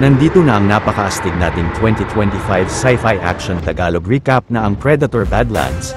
Nandito na ang napakaastig nating 2025 sci-fi action Tagalog recap na ang Predator Badlands.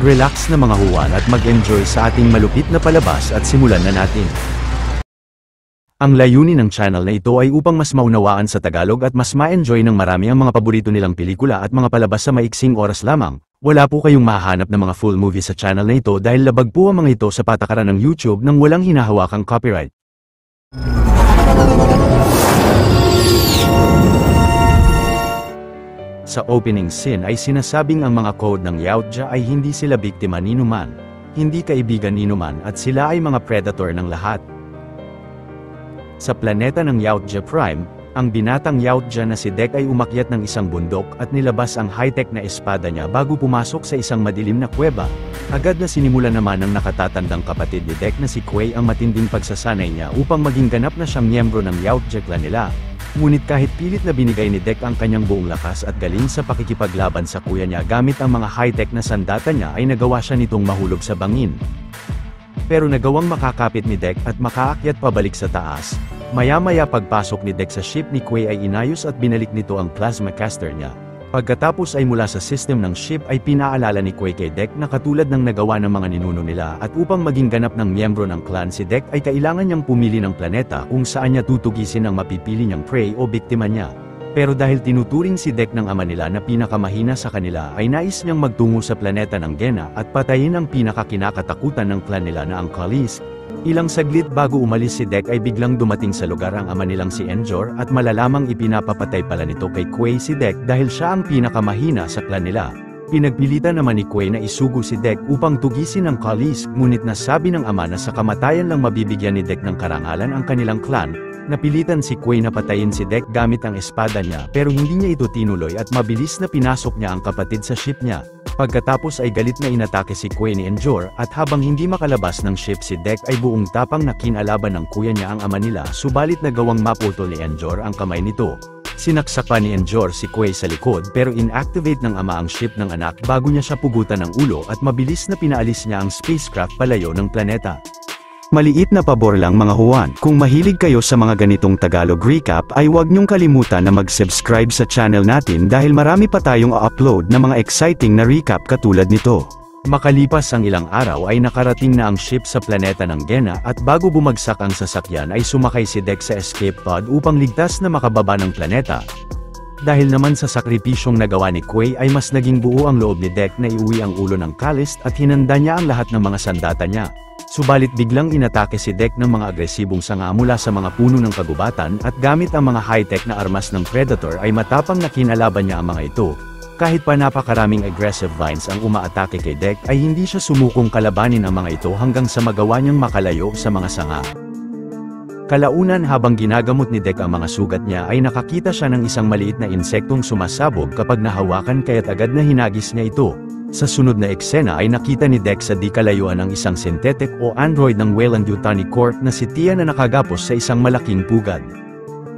Mag-relax na mga huwan at mag-enjoy sa ating malupit na palabas at simulan na natin. Ang layunin ng channel na ito ay upang mas maunawaan sa Tagalog at mas ma-enjoy ng marami ang mga paborito nilang pelikula at mga palabas sa maiksing oras lamang. Wala po kayong mahahanap ng mga full movie sa channel na ito dahil labag po ang mga ito sa patakaran ng YouTube nang walang hinahawakang copyright. Sa opening scene ay sinasabing ang mga code ng Yautja ay hindi sila biktima ni Numan, hindi kaibigan ni Numan at sila ay mga predator ng lahat. Sa planeta ng Yautja Prime, ang binatang Yautja na si Dek ay umakyat ng isang bundok at nilabas ang high-tech na espada niya bago pumasok sa isang madilim na kuweba. Agad na sinimula naman ng nakatatandang kapatid ni Dek na si Kuwei ang matinding pagsasanay niya upang maging ganap na siyang miyembro ng Yautja clan nila. Ngunit kahit pilit na binigay ni Dek ang kanyang buong lakas at galing sa pakikipaglaban sa kuya niya gamit ang mga high-tech na sandata niya ay nagawa siya nitong mahulog sa bangin. Pero nagawang makakapit ni Dek at makaakyat pabalik sa taas. Maya-maya pagpasok ni Dek sa ship ni Kuwei ay inayos at binalik nito ang plasma caster niya. Pagkatapos ay mula sa system ng ship ay pinaalala ni Kuwei kay Dek na katulad ng nagawa ng mga ninuno nila at upang maging ganap ng miyembro ng clan si Dek ay kailangan niyang pumili ng planeta kung saan niya tutugisin ang mapipili niyang prey o biktima niya. Pero dahil tinuturing si Dek ng ama nila na pinakamahina sa kanila ay nais niyang magtungo sa planeta ng Gena at patayin ang pinakakinakatakutan ng clan nila na ang Kalisk. Ilang saglit bago umalis si Dek ay biglang dumating sa lugar ang ama nilang si Enjor at malalamang ipinapapatay pala nito kay Kuwei si Dek dahil siya ang pinakamahina sa clan nila. Pinagpilitan naman ni Kuwei na isugo si Dek upang tugisin ang Kalisk ngunit nasabi ng ama na sa kamatayan lang mabibigyan ni Dek ng karangalan ang kanilang clan. Napilitan si Kuwei na patayin si Dek gamit ang espada niya pero hindi niya ito tinuloy at mabilis na pinasok niya ang kapatid sa ship niya. Pagkatapos ay galit na inatake si Kuwei ni Enjor at habang hindi makalabas ng ship si Dek ay buong tapang na kinalaban ng kuya niya ang ama nila subalit nagawang maputol ni Enjor ang kamay nito. Sinaksak pa ni Enjor si Kuwei sa likod pero inactivate ng ama ang ship ng anak bago niya siya pugutan ng ulo at mabilis na pinaalis niya ang spacecraft palayo ng planeta. Maliit na pabor lang mga huwan, kung mahilig kayo sa mga ganitong Tagalog recap ay huwag niyong kalimutan na mag-subscribe sa channel natin dahil marami pa tayong upload na mga exciting na recap katulad nito. Makalipas ang ilang araw ay nakarating na ang ship sa planeta ng Gena at bago bumagsak ang sasakyan ay sumakay si Dek sa escape pod upang ligtas na makababa ng planeta. Dahil naman sa sakripisyong nagawa ni Kuwei ay mas naging buo ang loob ni Dek na iuwi ang ulo ng Kalisk at hinanda niya ang lahat ng mga sandata niya. Subalit biglang inatake si Dek ng mga agresibong sanga mula sa mga puno ng kagubatan at gamit ang mga high-tech na armas ng Predator ay matapang na kinalaban niya ang mga ito. Kahit pa napakaraming aggressive vines ang umaatake kay Dek ay hindi siya sumukong kalabanin ang mga ito hanggang sa magawa niyang makalayo sa mga sanga. Kalaunan habang ginagamot ni Dek ang mga sugat niya ay nakakita siya ng isang maliit na insektong sumasabog kapag nahawakan kaya't agad na hinagis niya ito. Sa sunod na eksena ay nakita ni Dek sa di kalayuan ang isang synthetic o android ng Weyland Yutani Corp na si Tia na nakagapos sa isang malaking pugad.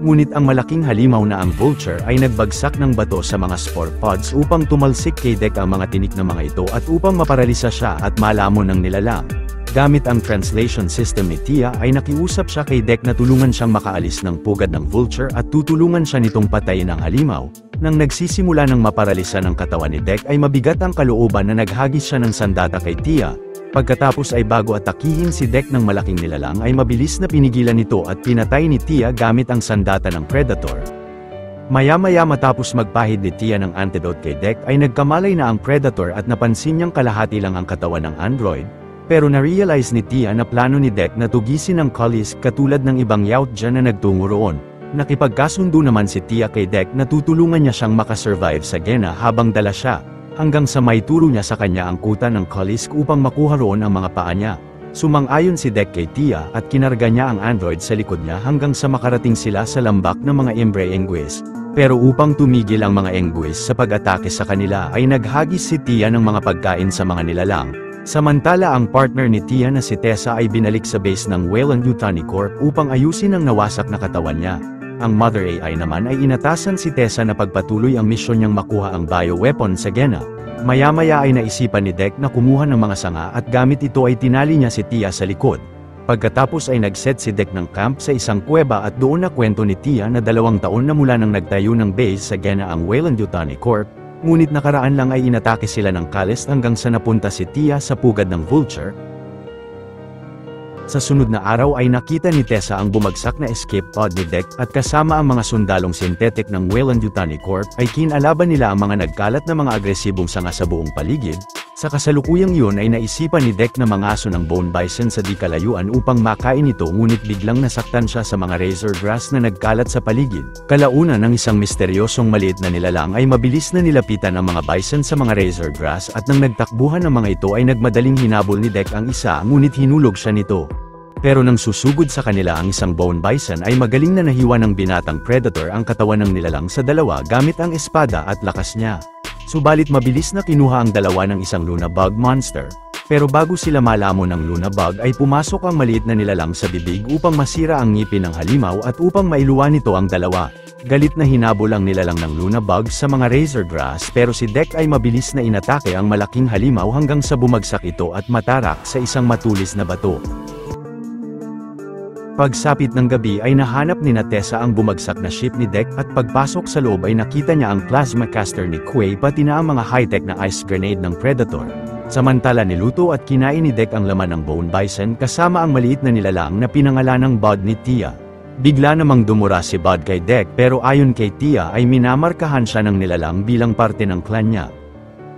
Ngunit ang malaking halimaw na ang Vulture ay nagbagsak ng bato sa mga spore pods upang tumalsik kay Dek ang mga tinik ng mga ito at upang maparalisa siya at malamon ng nilalang. Gamit ang translation system ni Tia ay nakiusap siya kay Dek na tulungan siyang makaalis ng pugad ng Vulture at tutulungan siya nitong patayin ang halimaw. Nang nagsisimula ng maparalisa ng katawan ni Dek ay mabigat ang kalooban na naghagis siya ng sandata kay Tia. Pagkatapos ay bago atakihin si Dek ng malaking nilalang ay mabilis na pinigilan nito at pinatay ni Tia gamit ang sandata ng Predator. Maya-maya matapos magpahid ni Tia ng antidote kay Dek ay nagkamalay na ang Predator at napansin niyang kalahati lang ang katawan ng android. Pero na-realize ni Tia na plano ni Dek na tugisin ang Kalisk katulad ng ibang Yautja na nagtungo roon. Nakipagkasundo naman si Tia kay Dek na tutulungan niya siyang makasurvive sa Gena habang dala siya, hanggang sa maituro niya sa kanya ang kuta ng Kalisk upang makuha roon ang mga paa niya. Sumang-ayon si Dek kay Tia at kinarga niya ang android sa likod niya hanggang sa makarating sila sa lambak ng mga Embre Enguis. Pero upang tumigil ang mga Enguis sa pag-atake sa kanila ay naghagis si Tia ng mga pagkain sa mga nilalang. Samantala ang partner ni Tia na si Tessa ay binalik sa base ng Weyland-Yutani Corp upang ayusin ang nawasak na katawan niya. Ang Mother AI naman ay inatasan si Tessa na pagpatuloy ang misyon niyang makuha ang bioweapon sa Gena. Maya-maya ay naisipan ni Dek na kumuha ng mga sanga at gamit ito ay tinali niya si Tia sa likod. Pagkatapos ay nag-set si Dek ng camp sa isang kuweba at doon na kwento ni Tia na 2 taon na mula nang nagtayo ng base sa Gena ang Weyland-Yutani Corp. Ngunit nakaraan lang ay inatake sila ng Kalisk hanggang sa napunta si Tia sa pugad ng Vulture. Sa sunod na araw ay nakita ni Tessa ang bumagsak na escape pod ni Dek at kasama ang mga sundalong synthetic ng Weyland-Yutani Corp ay kinalaban nila ang mga nagkalat na mga agresibong sanga sa buong paligid. Sa kasalukuyang yun ay naisipan ni Dek na mangaso ng bone bison sa di kalayuan upang makain ito ngunit biglang nasaktan siya sa mga razor grass na nagkalat sa paligid. Kalaunan ng isang misteryosong maliit na nilalang ay mabilis na nilapitan ang mga bison sa mga razor grass at nang nagtakbuhan ng mga ito ay nagmadaling hinabol ni Dek ang isa ngunit hinulog siya nito. Pero nang susugod sa kanila ang isang bone bison ay magaling na nahiwa ng binatang Predator ang katawan ng nilalang sa dalawa gamit ang espada at lakas niya. Subalit mabilis na kinuha ang dalawa ng isang Luna Bug monster. Pero bago sila malamon ng Luna Bug ay pumasok ang maliit na nilalang sa bibig upang masira ang ngipin ng halimaw at upang mailuwan nito ang dalawa. Galit na hinabol ang nilalang ng Luna Bug sa mga razor grass pero si Dek ay mabilis na inatake ang malaking halimaw hanggang sa bumagsak ito at matarak sa isang matulis na bato. Pagsapit ng gabi ay nahanap ni Tessa ang bumagsak na ship ni Dek at pagpasok sa loob ay nakita niya ang plasma caster ni Quay pati na ang mga high-tech na ice grenade ng Predator. Samantala niluto at kinain ni Dek ang laman ng bone bison kasama ang maliit na nilalang na pinangalanang Bud ni Tia. Bigla namang dumura si Bud kay Dek pero ayon kay Tia ay minamarkahan siya ng nilalang bilang parte ng clan niya.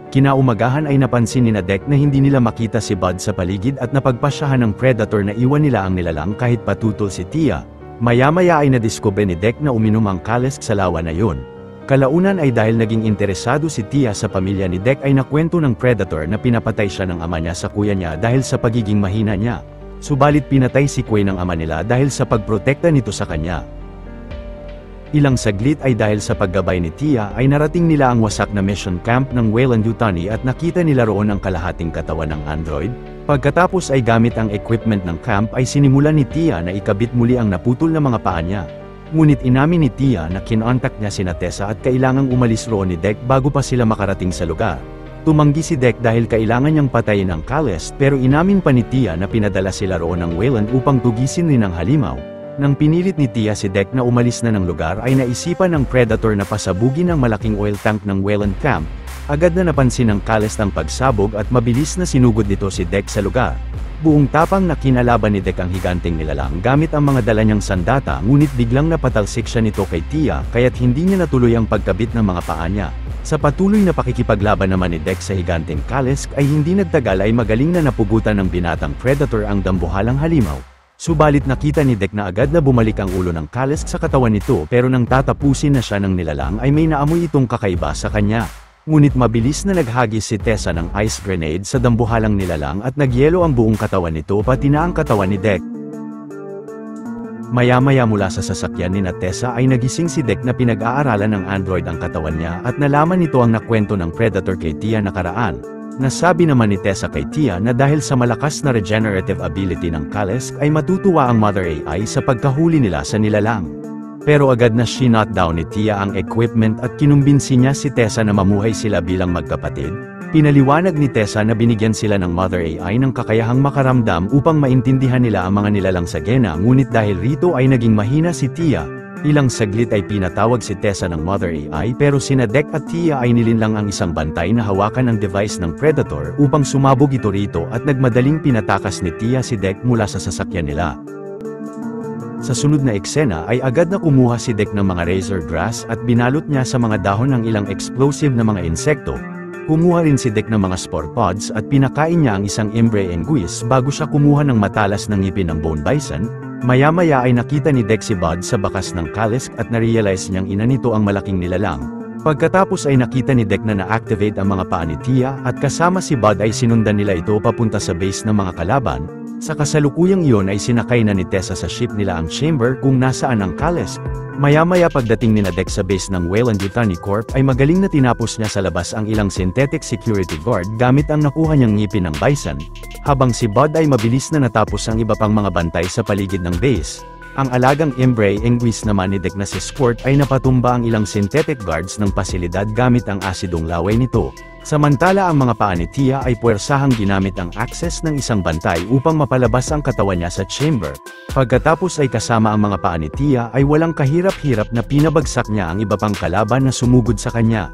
Kinaumagahan ay napansin ni Dek na hindi nila makita si Bud sa paligid at napagpasyahan ng Predator na iwan nila ang nilalang kahit patutol si Tia. Maya-maya ay nadiskubre ni Dek na uminom ang Kalisk sa lawa na yun. Kalaunan ay dahil naging interesado si Tia sa pamilya ni Dek ay nakwento ng Predator na pinapatay siya ng ama niya sa kuya niya dahil sa pagiging mahina niya. Subalit pinatay si Quay ng ama nila dahil sa pagprotekta nito sa kanya. Ilang saglit ay dahil sa paggabay ni Tia ay narating nila ang wasak na mission camp ng Weyland-Yutani at nakita nila roon ang kalahating katawan ng android. Pagkatapos ay gamit ang equipment ng camp ay sinimulan ni Tia na ikabit muli ang naputol na mga paa niya. Ngunit inamin ni Tia na kinontak niya sina Tessa at kailangang umalis roon ni Dek bago pa sila makarating sa lugar. Tumanggi si Dek dahil kailangan niyang patayin ang Kalisk pero inamin pa ni Tia na pinadala sila roon ng Weyland upang tugisin rin ang halimaw. Nang pinilit ni Tia si Dek na umalis na ng lugar ay naisipan ng Predator na pasabugin ang malaking oil tank ng Weyland Camp. Agad na napansin ng Kalisk ang pagsabog at mabilis na sinugod nito si Dek sa lugar. Buong tapang na kinalaban ni Dek ang higanting nilalang gamit ang mga dala niyang sandata ngunit biglang napatalsik siya nito kay Tia kaya't hindi niya natuloy ang pagkabit ng mga paa niya. Sa patuloy na pakikipaglaban naman ni Dek sa higanting Kalisk ay hindi nagtagal ay magaling na napugutan ng binatang Predator ang dambuhalang halimaw. Subalit nakita ni Dek na agad na bumalik ang ulo ng Kalisk sa katawan nito pero nang tatapusin na siya ng nilalang ay may naamoy itong kakaiba sa kanya. Ngunit mabilis na naghagis si Tessa ng ice grenade sa dambuhalang nilalang at nagyelo ang buong katawan nito pati na ang katawan ni Dek. Maya-maya mula sa sasakyan ni Tessa ay nagising si Dek na pinag-aaralan ng android ang katawan niya at nalaman nito ang nakwento ng Predator kay Tia nakaraan. Nasabi naman ni Tessa kay Tia na dahil sa malakas na regenerative ability ng Kalisk ay matutuwa ang Mother AI sa pagkahuli nila sa nilalang. Pero agad na shinot down ni Tia ang equipment at kinumbinsi niya si Tessa na mamuhay sila bilang magkapatid. Pinaliwanag ni Tessa na binigyan sila ng Mother AI ng kakayahang makaramdam upang maintindihan nila ang mga nilalang sa Gena, ngunit dahil rito ay naging mahina si Tia. Ilang saglit ay pinatawag si Tessa ng Mother AI pero sina Dek at Tia ay nilinlang ang isang bantay na hawakan ang device ng Predator upang sumabog ito rito at nagmadaling pinatakas ni Tia si Dek mula sa sasakyan nila. Sa sunod na eksena ay agad na kumuha si Dek ng mga razor grass at binalot niya sa mga dahon ng ilang explosive na mga insekto. Kumuha rin si Dek ng mga spore pods at pinakain niya ang isang Imbre Enguis bago siya kumuha ng matalas na ngipin ng bone bison. Maya-maya ay nakita ni Dek si Bud sa bakas ng Kalisk at narealize niyang ina nito ang malaking nilalang. Pagkatapos ay nakita ni Dek na na-activate ang mga paa ni Tia at kasama si Bud ay sinundan nila ito papunta sa base ng mga kalaban. Sa kasalukuyang iyon ay sinakay na ni Tessa sa ship nila ang chamber kung nasaan ang Kalisk. Maya-maya pagdating ni Dek sa base ng Weyland-Yutani Corp ay magaling na tinapos niya sa labas ang ilang synthetic security guard gamit ang nakuha niyang ngipin ng bison, habang si Bud ay mabilis na natapos ang iba pang mga bantay sa paligid ng base. Ang alagang Imbre Enguis naman ni Dek na si Squirt ay napatumba ang ilang synthetic guards ng pasilidad gamit ang asidong laway nito. Samantala ang mga paa ni Tia ay puwersahang ginamit ang access ng isang bantay upang mapalabas ang katawan niya sa chamber. Pagkatapos ay kasama ang mga paa ni Tia ay walang kahirap-hirap na pinabagsak niya ang iba pang kalaban na sumugod sa kanya.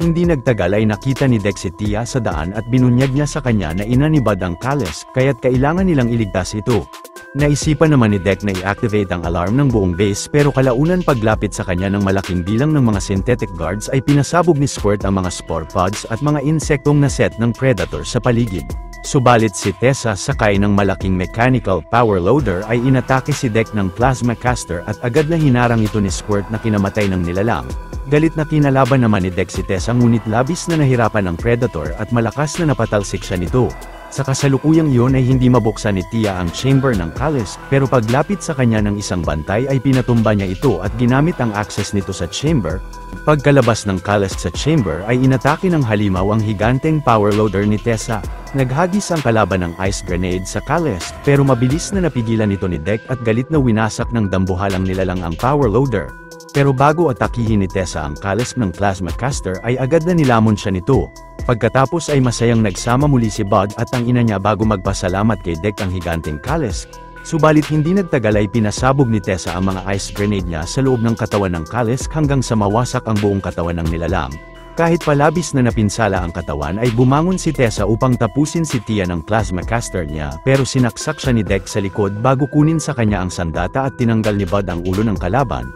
Hindi nagtagal ay nakita ni Dek si Tia sa daan at binunyag niya sa kanya na ina ni Bud ang Kalisk, kaya't kailangan nilang iligtas ito. Naisipan naman ni Dek na i-activate ang alarm ng buong base pero kalaunan paglapit sa kanya ng malaking bilang ng mga synthetic guards ay pinasabog ni Squirt ang mga spore pods at mga insektong naset ng Predator sa paligid. Subalit si Tessa sakay ng malaking mechanical power loader ay inatake si Dek ng plasma caster at agad na hinarang ito ni Squirt na kinamatay ng nilalang. Galit na kinalaban naman ni Dek si Tessa ngunit labis na nahirapan ang Predator at malakas na napatalsik siya nito. Sa kasalukuyang iyon ay hindi mabuksan ni Tia ang chamber ng Kalisk, pero paglapit sa kanya ng isang bantay ay pinatumba niya ito at ginamit ang access nito sa chamber. Pagkalabas ng Kalisk sa chamber ay inatake ng halimaw ang higanteng power loader ni Tessa. Naghagis ang kalaban ng ice grenade sa Kalisk, pero mabilis na napigilan ito ni Dek at galit na winasak ng dambuhalang nilalang ang power loader. Pero bago atakihin ni Tessa ang Kalisk ng plasma caster ay agad na nilamon siya nito. Pagkatapos ay masayang nagsama muli si Bud at ang ina niya bago magpasalamat kay Dek ang higanteng Kalisk. Subalit hindi nagtagal ay pinasabog ni Tessa ang mga ice grenade niya sa loob ng katawan ng Kalisk hanggang sa mawasak ang buong katawan ng nilalang. Kahit palabis na napinsala ang katawan ay bumangon si Tessa upang tapusin si Tia ng plasma caster niya pero sinaksak siya ni Dek sa likod bago kunin sa kanya ang sandata at tinanggal ni Bud ang ulo ng kalaban.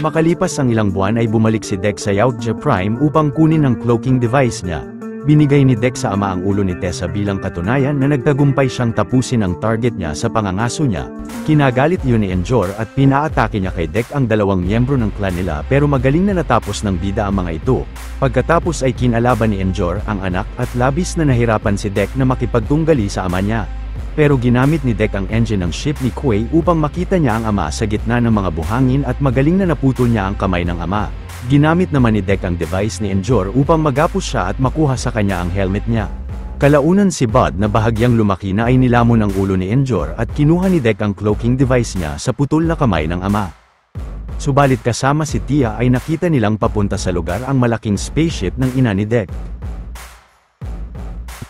Makalipas ang ilang buwan ay bumalik si Dek sa Yautja Prime upang kunin ang cloaking device niya. Binigay ni Dek sa ama ang ulo ni Tessa bilang katunayan na nagtagumpay siyang tapusin ang target niya sa pangangaso niya. Kinagalit yun ni Enjor at pinaatake niya kay Dek ang dalawang miyembro ng clan nila pero magaling na natapos ng bida ang mga ito. Pagkatapos ay kinalaban ni Enjor ang anak at labis na nahirapan si Dek na makipagtunggali sa ama niya. Pero ginamit ni Dek ang engine ng ship ni Kuei upang makita niya ang ama sa gitna ng mga buhangin at magaling na naputol niya ang kamay ng ama. Ginamit naman ni Dek ang device ni Enjor upang magapos siya at makuha sa kanya ang helmet niya. Kalaunan si Bud na bahagyang lumaki na ay nilamon ang ulo ni Enjor at kinuha ni Dek ang cloaking device niya sa putol na kamay ng ama. Subalit kasama si Tia ay nakita nilang papunta sa lugar ang malaking spaceship ng ina ni Dek.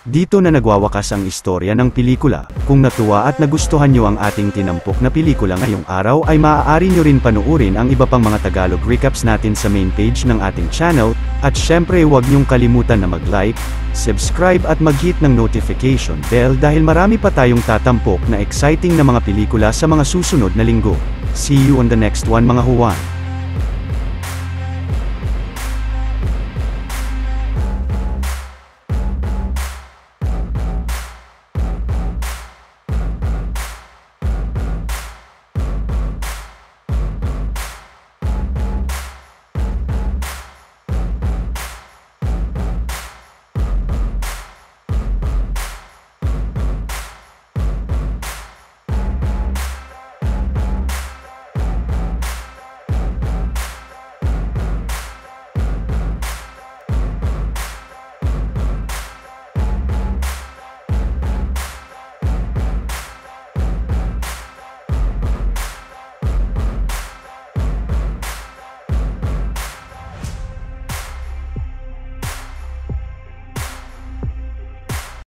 Dito na nagwawakas ang istorya ng pelikula. Kung natuwa at nagustuhan nyo ang ating tinampok na pelikula ngayong araw ay maaari nyo rin panuorin ang iba pang mga Tagalog recaps natin sa main page ng ating channel, at syempre huwag nyong kalimutan na mag-like, subscribe at mag-hit ng notification bell dahil marami pa tayong tatampok na exciting na mga pelikula sa mga susunod na linggo. See you on the next one mga Huwan.